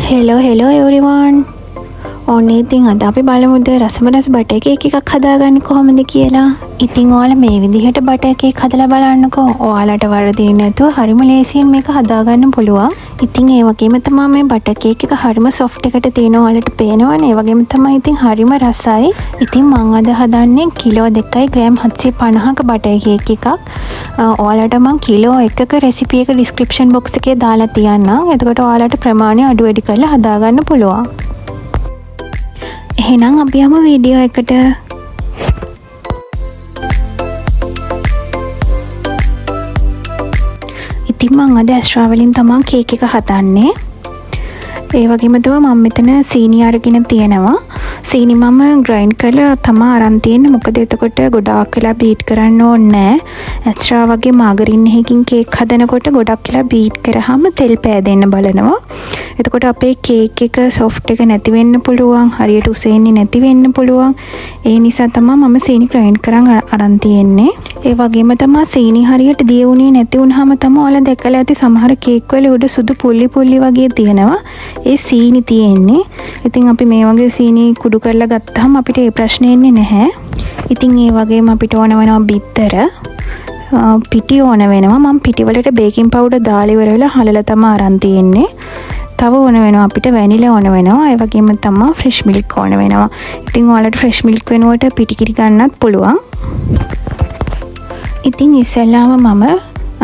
Hello everyone. ඔන්න ඉතින් අද අපි බලමු රසමරස බටර් කේක් එකක් හදාගන්නේ කොහොමද කියලා. ඉතින් ඔයාලා මේ විදිහට බටර් කේක් හදලා බලන්නකෝ. ඔයාලට වරදින්නේ නැතුව හරිම ලේසියෙන් මේක හදාගන්න පුළුවන්. ඉතින් ඒ වගේම තමයි මේ බටර් කේක් එක හරිම සොෆ්ට් එකට තියෙන ඔයාලට පේනවනේ. ඒ වගේම තමයි ඉතින් හරිම රසයි. ඉතින් මම අද හදන්නේ කිලෝ 2යි ග්‍රෑම් 750ක බටර් කේක් එකක්. ඔයාලට මම කිලෝ 1ක රෙසිපි එක ඩිස්ක්‍රිප්ෂන් බොක්ස් එකේ දාලා තියන්නම්. එතකොට ඔයාලට ප්‍රමාණය අඩු වැඩි කරලා හදාගන්න පුළුවන්. එහෙනම් අපි යමු වීඩියෝ එකට. ඉතින් මම අද ඇස්ට්‍රා වලින් තමයි කේක් එක හදන්නේ. ඒ වගේම තමයි මම මෙතන සීනි අරගෙන තියෙනවා. සීනි මම ග්‍රයින්ඩ් කරලා තමයි අරන් තියෙන්නේ. මොකද එතකොට ගොඩාක් වෙලා බීට් කරන්න ඕනේ නැහැ. ඇස්ට්‍රා වගේ මාගරින් එකකින් කේක් හදනකොට ගොඩක් වෙලා බීට් කරාම තෙල් පෑදෙන්න බලනවා. එතකොට අපේ කේක් එක සොෆ්ට් එක නැති වෙන්න පුළුවන්. හරියට උසෙන්නේ නැති වෙන්න පුළුවන්. ඒ නිසා තමයි මම සීනි ග්‍රයින්ඩ් කරන් අරන් තියෙන්නේ. ඒ වගේම තමයි සීනි හරියට දිය උනේ නැති වුනහම තමයි ඔයාලා දැකලා ඇති සමහර කේක් වල උඩ සුදු පුල්ලි පුල්ලි වගේ තියෙනවා. ඒ සීනි තියෙන්නේ. ඉතින් අපි මේ වගේ සීනි කුඩු කරලා ගත්තාම අපිට ඒ ප්‍රශ්නේ එන්නේ නැහැ. ඉතින් ඒ වගේම අපිට ඕන වෙනවා බිත්තර. පිටි ඕන වෙනවා. මම පිටි වලට බේකින් පවුඩර් දාලා ඉවර වෙලා හලලා තමයි අරන් තියෙන්නේ. තව ඕන වෙනවා අපිට වැනිලා ඕන වෙනවා. ඒ වගේම තමයි ෆ්‍රෙෂ් මිල්ක් ඕන වෙනවා. ඉතින් ඔයාලට ෆ්‍රෙෂ් මිල්ක් වෙනුවට පිටි කිරි ගන්නත් පුළුවන්. ඉතින් ඉස්සෙල්ලාම මම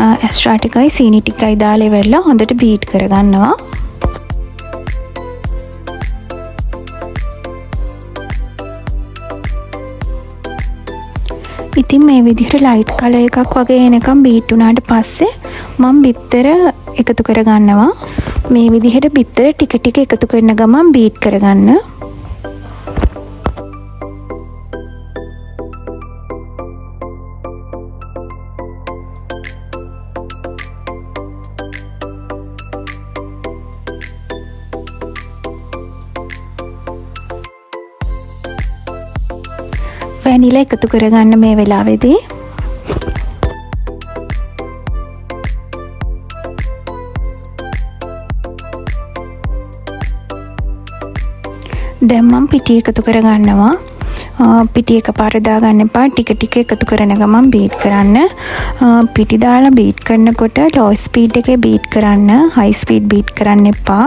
ඇස්ට්‍රා ටිකයි සීනි ටිකයි දාලා ඉවරලා හොඳට බීට් කරගන්නවා. ඉතින් මේ විදිහට ලයිට් කලර් එකක් වගේ එනකම් බීට් වුණාට පස්සේ මම බිත්තර එකතු කරගන්නවා. මේ විදිහට බිත්තර ටික ටික එකතු කරන ගමන් බීට් කරගන්න. වැනිලා එකතු කරගන්න මේ වෙලාවේදී. දැන් මම පිටි එකතු කරගන්නවා. පිටි එකපාර දාගන්න එපා. ටික ටික එකතු කරන ගමන් බීට් කරන්න. පිටි දාලා බීට් කරනකොට ලෝ ස්පීඩ් එකේ බීට් කරන්න. හයි ස්පීඩ් බීට් කරන්න එපා.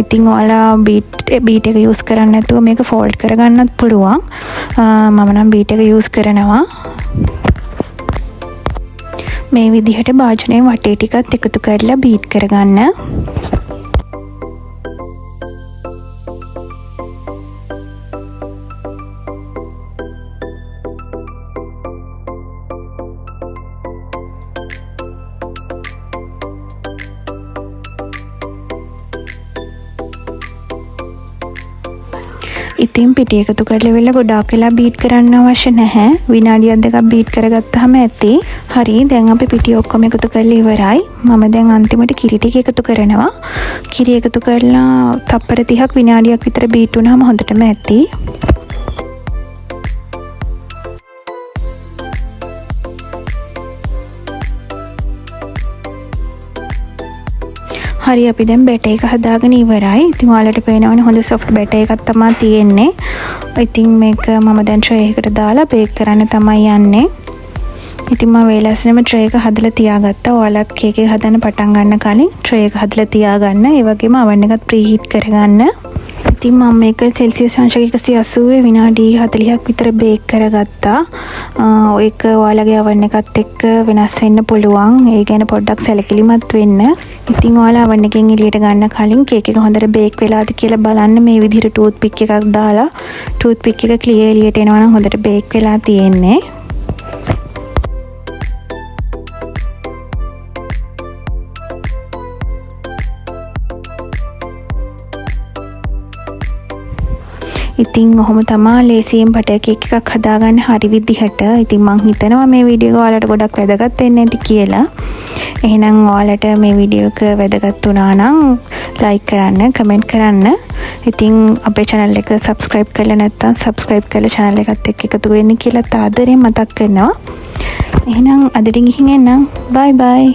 ඉතින් ඔයාලා බීට් එක යූස් කරන්නේ නැතුව මේක ෆෝල්ඩ් කරගන්නත් පුළුවන්. මම නම් බීට් එක යූස් කරනවා. මේ විදිහට භාජනයේ වටේ ටිකත් එකතු කරලා බීට් කරගන්න. ඉතින් පිටි එකතු කරලා වෙලා ගොඩාක් වෙලා බීට් කරන්න අවශ්‍ය නැහැ. විනාඩියක් දෙකක් බීට් කරගත්තාම ඇති. හරි, දැන් අපි පිටි ඔක්කොම එකතු කරලා ඉවරයි. මම දැන් අන්තිමට කිරි ටික එකතු කරනවා. කිරි එකතු කරලා තප්පර 30ක් විනාඩියක් විතර බීට් වුණාම හොඳටම ඇති. හරි, අපි දැන් බැටර් එක හදාගෙන ඉවරයි. ඉතින් ඔයාලට පේනවනේ හොඳ සොෆ්ට් බැටර් එකක් තමයි තියෙන්නේ. ඉතින් මේක මම දැන් ට්‍රේ එකකට දාලා බේක් කරන්න තමයි යන්නේ. ඉතින් මම වේලස්සනම ට්‍රේ එක හදලා තියාගත්තා. ඔයාලත් කේක් එක හදන්න පටන් ගන්න කලින් ට්‍රේ එක හදලා තියාගන්න. ඒ වගේම oven එකත් ප්‍රීහීට් කරගන්න. ඉතින් මම මේක සෙල්සියස් අංශක 180 විනාඩි 40ක් විතර බේක් කරගත්තා. ඒක ඔයාලගේ oven එකත් එක්ක වෙනස් වෙන්න පුළුවන්. ඒ ගැන පොඩ්ඩක් සැලකිලිමත් වෙන්න. ඉතින් ඔයාලා oven එකෙන් එළියට ගන්න කලින් කේක් එක හොඳට බේක් වෙලාද කියලා බලන්න. මේ විදිහට ටූත් පික් එකක් දාලා ටූත් පික් එක ක්ලියර් එළියට එනවා නම් හොඳට බේක් වෙලා තියෙන්නේ. ඉතින් ඔහොම තමයි ලේසියෙන් බටර් කේක් එකක් හදාගන්න හරි විදිහට. ඉතින් මං හිතනවා මේ වීඩියෝ එක ඔයාලට ගොඩක් වැදගත් වෙන්න ඇති කියලා. එහෙනම් ඔයාලට මේ වීඩියෝ එක වැදගත් වුණා නම් ලයික් කරන්න, කමෙන්ට් කරන්න. ඉතින් අපේ channel එක subscribe කරලා නැත්නම් subscribe කරලා channel එකත් එක්ක එකතු වෙන්න කියලා ආදරෙන් මතක් කරනවා. එහෙනම් අදට ගිහින් එන්නම්. bye bye.